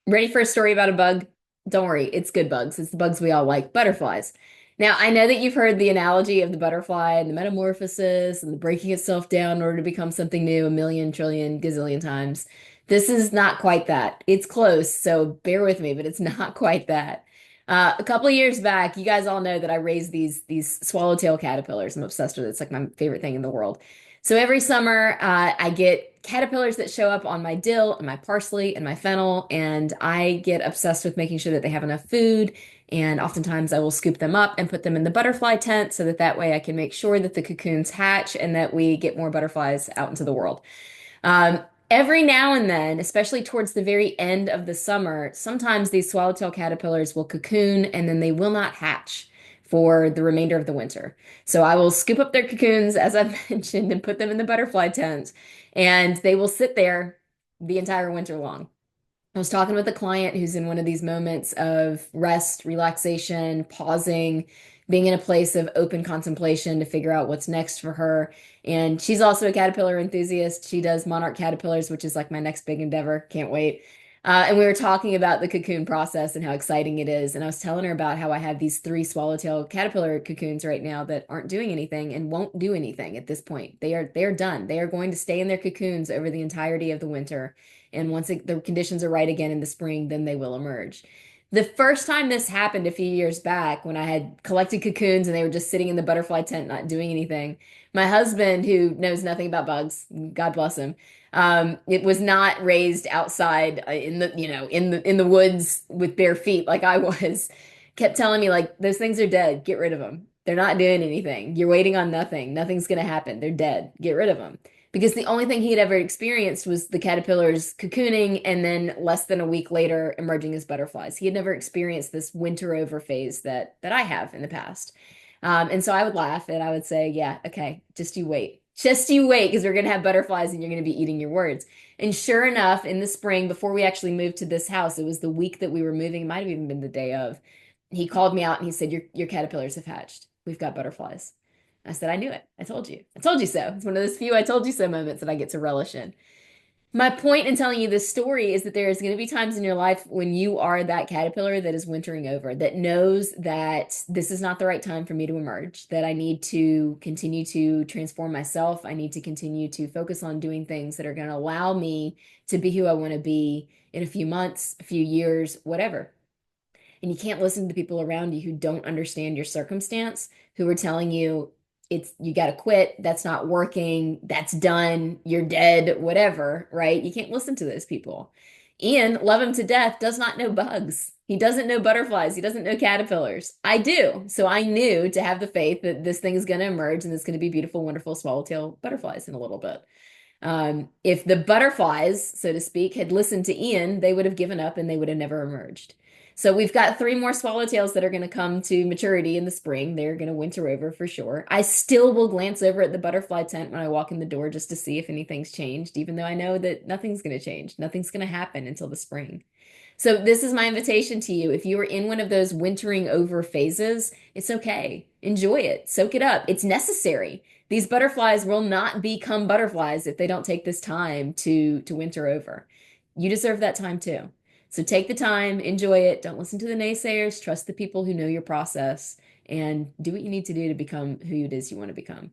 Ready for a story about a bug? Don't worry, it's good bugs. It's the bugs we all like, butterflies. Now, I know that you've heard the analogy of the butterfly and the metamorphosis and the breaking itself down in order to become something new a million, trillion, gazillion times. This is not quite that. It's close, so bear with me, but it's not quite that. A couple of years back, you guys all know that I raised these swallowtail caterpillars. I'm obsessed with it. It's like my favorite thing in the world. So every summer, I get caterpillars that show up on my dill and my parsley and my fennel, and I get obsessed with making sure that they have enough food. And oftentimes I will scoop them up and put them in the butterfly tent so that that way I can make sure that the cocoons hatch and that we get more butterflies out into the world. Um, every now and then, especially towards the very end of the summer, sometimes these swallowtail caterpillars will cocoon and then they will not hatch for the remainder of the winter. So I will scoop up their cocoons, as I've mentioned, and put them in the butterfly tent, and they will sit there the entire winter long. I was talking with a client who's in one of these moments of rest, relaxation, pausing, being in a place of open contemplation to figure out what's next for her. And she's also a caterpillar enthusiast. She does monarch caterpillars, which is like my next big endeavor. Can't wait. And we were talking about the cocoon process and how exciting it is. And I was telling her about how I have these three swallowtail caterpillar cocoons right now that aren't doing anything and won't do anything at this point. They are done. They are going to stay in their cocoons over the entirety of the winter. And once the conditions are right again in the spring, then they will emerge. The first time this happened a few years back, when I had collected cocoons and they were just sitting in the butterfly tent, not doing anything, my husband, who knows nothing about bugs, God bless him, it was not raised outside in the, in the woods with bare feet like I was, kept telling me like, those things are dead. Get rid of them. They're not doing anything. You're waiting on nothing. Nothing's going to happen. They're dead. Get rid of them, because the only thing he had ever experienced was the caterpillars cocooning and then less than a week later emerging as butterflies. He had never experienced this winter over phase that I have in the past. And so I would laugh and I would say, yeah, okay, just you wait. Just you wait, because we're going to have butterflies and you're going to be eating your words. And sure enough, in the spring, before we actually moved to this house, it was the week that we were moving, it might have even been the day of. He called me out and he said, your caterpillars have hatched. We've got butterflies. I said, I knew it. I told you. I told you so. It's one of those few I told you so moments that I get to relish in. My point in telling you this story is that there is going to be times in your life when you are that caterpillar that is wintering over, that knows that this is not the right time for me to emerge, that I need to continue to transform myself. I need to continue to focus on doing things that are going to allow me to be who I want to be in a few months, a few years, whatever. And you can't listen to the people around you who don't understand your circumstance, who are telling you it's you got to quit, that's not working, that's done, you're dead, whatever, right? You can't listen to those people. Ian, love him to death, does not know bugs. He doesn't know butterflies. He doesn't know caterpillars. I do. So I knew to have the faith that this thing is going to emerge and it's going to be beautiful, wonderful swallowtail butterflies in a little bit. If the butterflies, so to speak, had listened to Ian, they would have given up and they would have never emerged. So we've got three more swallowtails that are going to come to maturity in the spring. They're going to winter over for sure. I still will glance over at the butterfly tent when I walk in the door just to see if anything's changed, even though I know that nothing's going to change. Nothing's going to happen until the spring. So this is my invitation to you. If you are in one of those wintering over phases, it's okay. Enjoy it. Soak it up. It's necessary. These butterflies will not become butterflies if they don't take this time to winter over. You deserve that time too. So take the time, enjoy it. Don't listen to the naysayers. Trust the people who know your process and do what you need to do to become who it is you want to become.